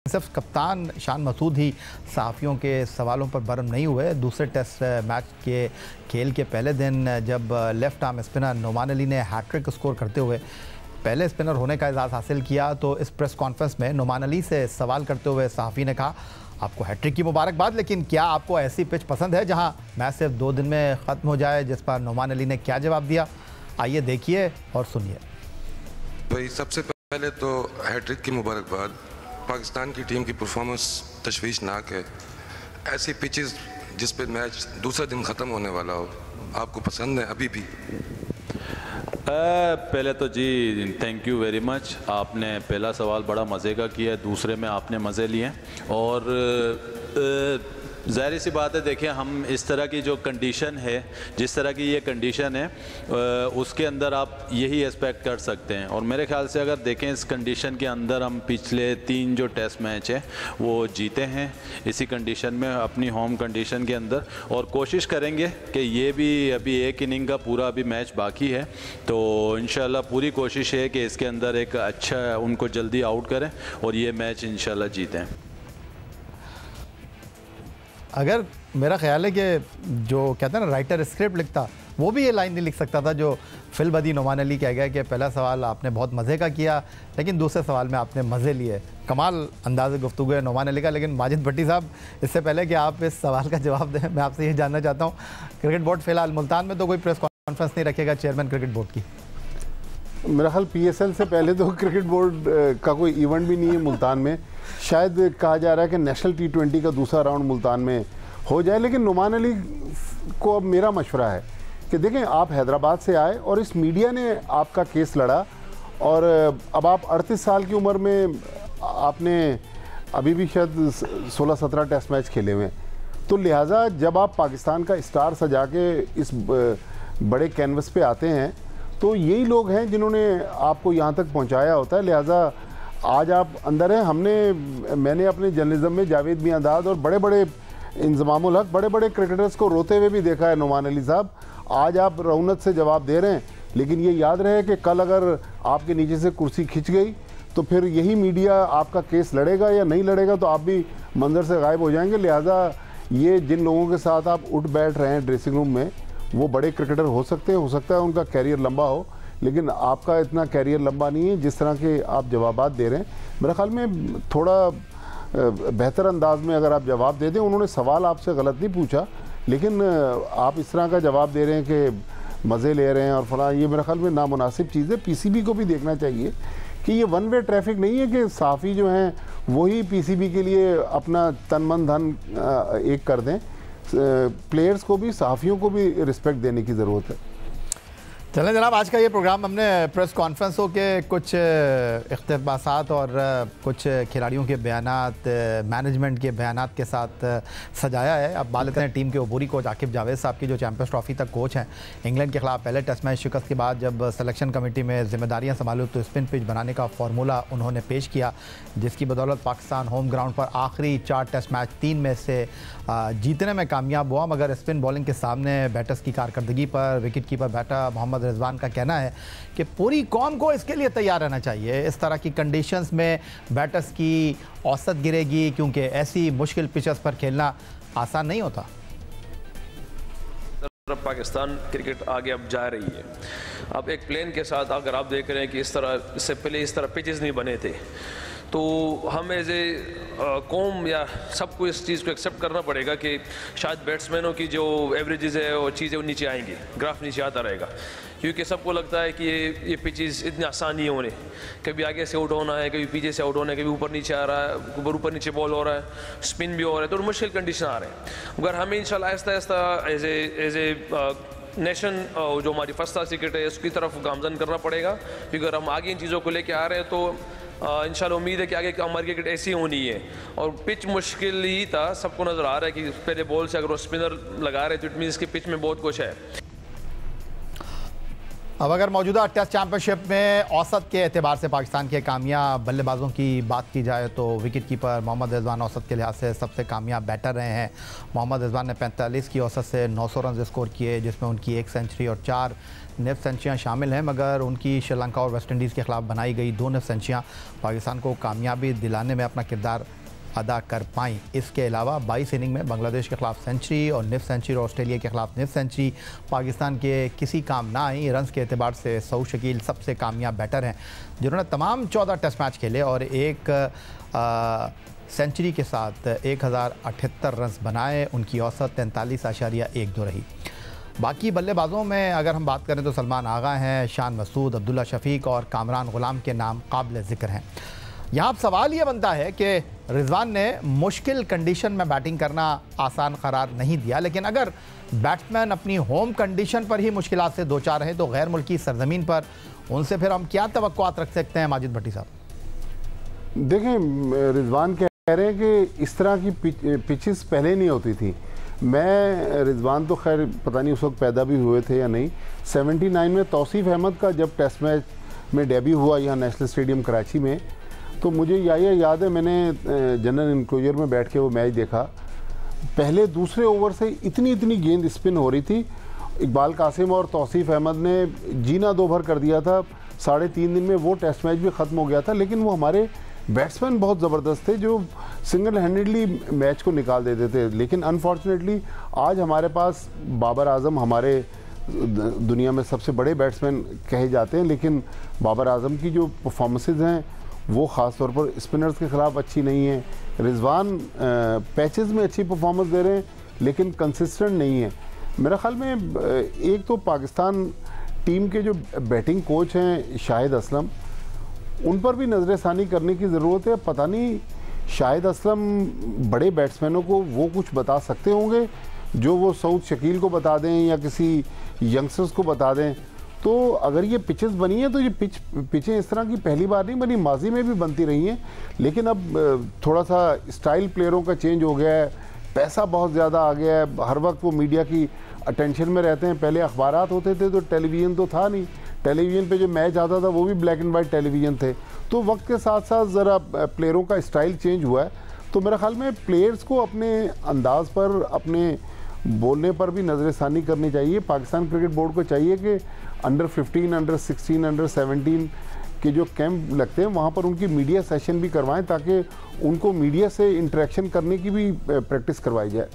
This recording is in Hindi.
सिर्फ कप्तान ईशान मसूद ही सहाफ़ियों के सवालों पर बर्म नहीं हुए। दूसरे टेस्ट मैच के खेल के पहले दिन जब left arm spinner Noman Ali ने हैट्रिक स्कोर करते हुए पहले स्पिनर होने का एजाज़ हासिल किया, तो इस प्रेस कॉन्फ्रेंस में नोमान अली से सवाल करते हुए सहाफ़ी ने कहा, आपको हैट्रिक की मुबारकबाद, लेकिन क्या आपको ऐसी पिच पसंद है जहां मैच सिर्फ 2 दिन में ख़त्म हो जाए? जिस पर नोमान अली ने क्या जवाब दिया, आइए देखिए और सुनिए। भाई सबसे पहले तो हैट्रिक की मुबारकबाद। पाकिस्तान की टीम की परफॉर्मेंस तशवीशनाक है। ऐसी पिचेस जिस पे मैच दूसरा दिन ख़त्म होने वाला हो, आपको पसंद है अभी भी? पहले तो जी थैंक यू वेरी मच। आपने पहला सवाल बड़ा मज़े का किया, दूसरे में आपने मज़े लिए और ज़ाहिर सी बात है, देखिए हम इस तरह की जो कंडीशन है, जिस तरह की ये कंडीशन है उसके अंदर आप यही एक्सपेक्ट कर सकते हैं। और मेरे ख्याल से अगर देखें इस कंडीशन के अंदर हम पिछले 3 जो टेस्ट मैच है वो जीते हैं इसी कंडीशन में, अपनी होम कंडीशन के अंदर, और कोशिश करेंगे कि ये भी अभी एक इनिंग का पूरा अभी मैच बाकी है, तो इंशाल्लाह पूरी कोशिश है कि इसके अंदर एक अच्छा उनको जल्दी आउट करें और ये मैच इंशाल्लाह जीतें। अगर मेरा ख्याल है कि जो कहता है ना राइटर स्क्रिप्ट लिखता, वो भी ये लाइन नहीं लिख सकता था जो फिल बदी नोमान अली कह गया कि पहला सवाल आपने बहुत मज़े का किया लेकिन दूसरे सवाल में आपने मज़े लिए। कमाल अंदाज़ गुफ्तगू है नोमान अली का। लेकिन माजिद भट्टी साहब, इससे पहले कि आप इस सवाल का जवाब दें, मैं आपसे ये जानना चाहता हूँ, क्रिकेट बोर्ड फ़िलहाल मुल्तान में तो कोई प्रेस कॉन्फ्रेंस नहीं रखेगा चेयरमैन क्रिकेट बोर्ड की? मेरा ख्याल PSL से पहले तो क्रिकेट बोर्ड का कोई इवेंट भी नहीं है मुल्तान में। शायद कहा जा रहा है कि नेशनल T20 का दूसरा राउंड मुल्तान में हो जाए। लेकिन नोमान अली को अब मेरा मशवरा है कि देखें, आप हैदराबाद से आए और इस मीडिया ने आपका केस लड़ा, और अब आप 38 साल की उम्र में आपने अभी भी शायद 16-17 टेस्ट मैच खेले हुए हैं, तो लिहाजा जब आप पाकिस्तान का स्टार सजा के इस बड़े कैनवस पे आते हैं तो यही लोग हैं जिन्होंने आपको यहाँ तक पहुँचाया होता है। लिहाजा आज आप अंदर हैं। मैंने अपने जर्नलिज्म में जावेद मियांदाद और बड़े बड़े इंजमामुल हक, बड़े बड़े क्रिकेटर्स को रोते हुए भी देखा है। नोमान अली साहब, आज आप रौनक से जवाब दे रहे हैं, लेकिन ये याद रहे कि कल अगर आपके नीचे से कुर्सी खिंच गई तो फिर यही मीडिया आपका केस लड़ेगा या नहीं लड़ेगा, तो आप भी मंजर से गायब हो जाएंगे। लिहाजा ये जिन लोगों के साथ आप उठ बैठ रहे हैं ड्रेसिंग रूम में, वो बड़े क्रिकेटर हो सकते हैं, हो सकता है उनका कैरियर लंबा हो, लेकिन आपका इतना कैरियर लंबा नहीं है जिस तरह के आप जवाबात दे रहे हैं। मेरे ख्याल में थोड़ा बेहतर अंदाज में अगर आप जवाब दे दें। उन्होंने सवाल आपसे गलत नहीं पूछा, लेकिन आप इस तरह का जवाब दे रहे हैं कि मज़े ले रहे हैं और फलां, ये मेरे ख्याल में नामुनासिब चीज़ है। PCB को भी देखना चाहिए कि ये वन वे ट्रैफिक नहीं है कि सहाफ़ी जो हैं वही PCB के लिए अपना तन मन धन एक कर दें। प्लेयर्स को भी, सहाफ़ियों को भी रिस्पेक्ट देने की ज़रूरत है। चलें जनाब, आज का ये प्रोग्राम हमने प्रेस कॉन्फ्रेंसों के कुछ इक़्तिबासात और कुछ खिलाड़ियों के बयानात, मैनेजमेंट के बयानात के साथ सजाया है। अब बात लेते हैं टीम के अबूरी कोच आकिब जावेद साहब की, जो चैम्पियंस ट्रॉफी तक कोच हैं। इंग्लैंड के खिलाफ पहले टेस्ट मैच शिकस्त के बाद जब सिलेक्शन कमेटी में जिम्मेदारियाँ संभाली तो स्पिन पिच बनाने का फार्मूला उन्होंने पेश किया, जिसकी बदौलत पाकिस्तान होम ग्राउंड पर आखिरी 4 टेस्ट मैच 3 में से जीतने में कामयाब हुआ। मगर स्पिन बॉलिंग के सामने बैटर्स की कारकर्दगी पर wicket keeper batter Mohammad Rizwan का कहना है कि पूरी कौम को इसके लिए तैयार रहना चाहिए। इस तरह की कंडीशंस में बैटर्स की औसत गिरेगी, क्योंकि ऐसी मुश्किल पिचेस पर खेलना आसान नहीं होता। पाकिस्तान क्रिकेट आगे अब जा रही है। अब एक प्लेन के साथ अगर आप देख रहे हैं कि इस तरह, इससे पहले इस तरह पिचेस नहीं बने थे, तो हम एज ए कौम या सबको इस चीज़ को एक्सेप्ट करना पड़ेगा कि शायद बैट्समैनों की जो एवरेजेस है वो चीज़ें वो नीचे आएंगी, ग्राफ नीचे आता रहेगा, क्योंकि सबको लगता है कि ये पिचेस इतनी आसान नहीं होने, कभी आगे से आउट होना है, कभी पीछे से आउट होना है, कभी ऊपर नीचे आ रहा है, ऊपर नीचे बॉल हो रहा है, स्पिन भी हो रहा है, तो मुश्किल कंडीशन आ रहे हैं। मगर हमें इंशाल्लाह Aahista Aahista as a nation जो हमारी फर्स्ट क्लास क्रिकेट है उसकी तरफ गामजन करना पड़ेगा, क्योंकि अगर हम आगे इन चीज़ों को लेके आ रहे हैं तो इंशाल्लाह उम्मीद है कि आगे हमारी क्रिकेट ऐसी होनी है। और पिच मुश्किल ही था, सबको नज़र आ रहा है कि पहले बॉल से अगर वो स्पिनर लगा रहे तो इट मीन्स कि पिच में बहुत कुछ है। अब अगर मौजूदा टेस्ट चैंपियनशिप में औसत के एतबार से पाकिस्तान के कामयाब बल्लेबाजों की बात की जाए तो विकेट कीपर मोहम्मद रिजवान औसत के लिहाज से सबसे कामयाब बैटर रहे हैं। मोहम्मद रिजवान ने 45 की औसत से 900 रन स्कोर किए, जिसमें उनकी 1 सेंचुरी और 4 निफ सेंचुरियाँ शामिल हैं। मगर उनकी श्रीलंका और वेस्ट इंडीज़ के खिलाफ बनाई गई 2 निफ सेंचुरियाँ पाकिस्तान को कामयाबी दिलाने में अपना किरदार अदा कर पाई। इसके अलावा 22 इनिंग में बांग्लादेश के खिलाफ सेंचुरी और निफ सेंचुरी और ऑस्ट्रेलिया के खिलाफ निफ सेंचुरी पाकिस्तान के किसी काम ना आई। रन्स के एतबार से सऊद शकील सबसे कामयाब बैटर हैं, जिन्होंने तमाम 14 टेस्ट मैच खेले और एक सेंचुरी के साथ 1078 रन्स बनाए। उनकी औसत 43.12 रही। बाकी बल्लेबाजों में अगर हम बात करें तो सलमान आगा हैं, शान मसूद, अब्दुल्ला शफीक और कामरान गुलाम के नाम काबिल ज़िक्र हैं। यहाँ अब सवाल ये बनता है कि रिजवान ने मुश्किल कंडीशन में बैटिंग करना आसान करार नहीं दिया, लेकिन अगर बैट्समैन अपनी होम कंडीशन पर ही मुश्किलात से दो चार रहे तो गैर मुल्की सरजमीन पर उनसे फिर हम क्या तवक्कुआत रख सकते हैं? माजिद भट्टी साहब देखें, रिजवान कह रहे हैं कि इस तरह की पिचेस पहले नहीं होती थी। मैं रिजवान तो खैर पता नहीं उस वक्त पैदा भी हुए थे या नहीं। 79 में तौसीफ अहमद का जब टेस्ट मैच में डेब्यू हुआ यहाँ नेशनल स्टेडियम कराची में, तो मुझे याद है मैंने जनरल इनक्लोजर में बैठ के वो मैच देखा। पहले दूसरे ओवर से इतनी गेंद स्पिन हो रही थी। इकबाल कासिम और तौसीफ अहमद ने जीना दो भर कर दिया था। 3.5 दिन में वो टेस्ट मैच भी ख़त्म हो गया था। लेकिन वो हमारे बैट्समैन बहुत ज़बरदस्त थे जो सिंगल हैंडेडली मैच को निकाल देते थे। लेकिन अनफॉर्चुनेटली आज हमारे पास बाबर आजम हमारे दुनिया में सबसे बड़े बैट्समैन कहे जाते हैं, लेकिन बाबर आजम की जो परफॉर्मेंसेज हैं वो ख़ास तौर पर स्पिनर्स के ख़िलाफ़ अच्छी नहीं है। रिजवान पैचेस में अच्छी परफॉर्मेंस दे रहे हैं लेकिन कंसिस्टेंट नहीं है। मेरा ख्याल में एक तो पाकिस्तान टीम के जो बैटिंग कोच हैं शाहिद असलम, उन पर भी नज़रसानी करने की ज़रूरत है। पता नहीं शाहिद असलम बड़े बैट्समैनों को वो कुछ बता सकते होंगे जो वो सऊद शकील को बता दें या किसी यंगस्टर्स को बता दें। तो अगर ये पिचेस बनी हैं तो ये पिचें इस तरह की पहली बार नहीं बनी, माजी में भी बनती रही हैं। लेकिन अब थोड़ा सा स्टाइल प्लेयरों का चेंज हो गया है, पैसा बहुत ज़्यादा आ गया है, हर वक्त वो मीडिया की अटेंशन में रहते हैं। पहले अखबारात होते थे तो टेलीविज़न तो था नहीं, टेलीविज़न पे जो मैच आता था वो भी ब्लैक एंड वाइट टेलीविज़न थे। तो वक्त के साथ साथ ज़रा प्लेयरों का स्टाइल चेंज हुआ है। तो मेरे ख्याल में प्लेयर्स को अपने अंदाज पर, अपने बोलने पर भी नज़रसानी करनी चाहिए। पाकिस्तान क्रिकेट बोर्ड को चाहिए कि अंडर 15, अंडर 16, अंडर 17 के जो कैंप लगते हैं वहाँ पर उनकी मीडिया सेशन भी करवाएं ताकि उनको मीडिया से इंटरेक्शन करने की भी प्रैक्टिस करवाई जाए।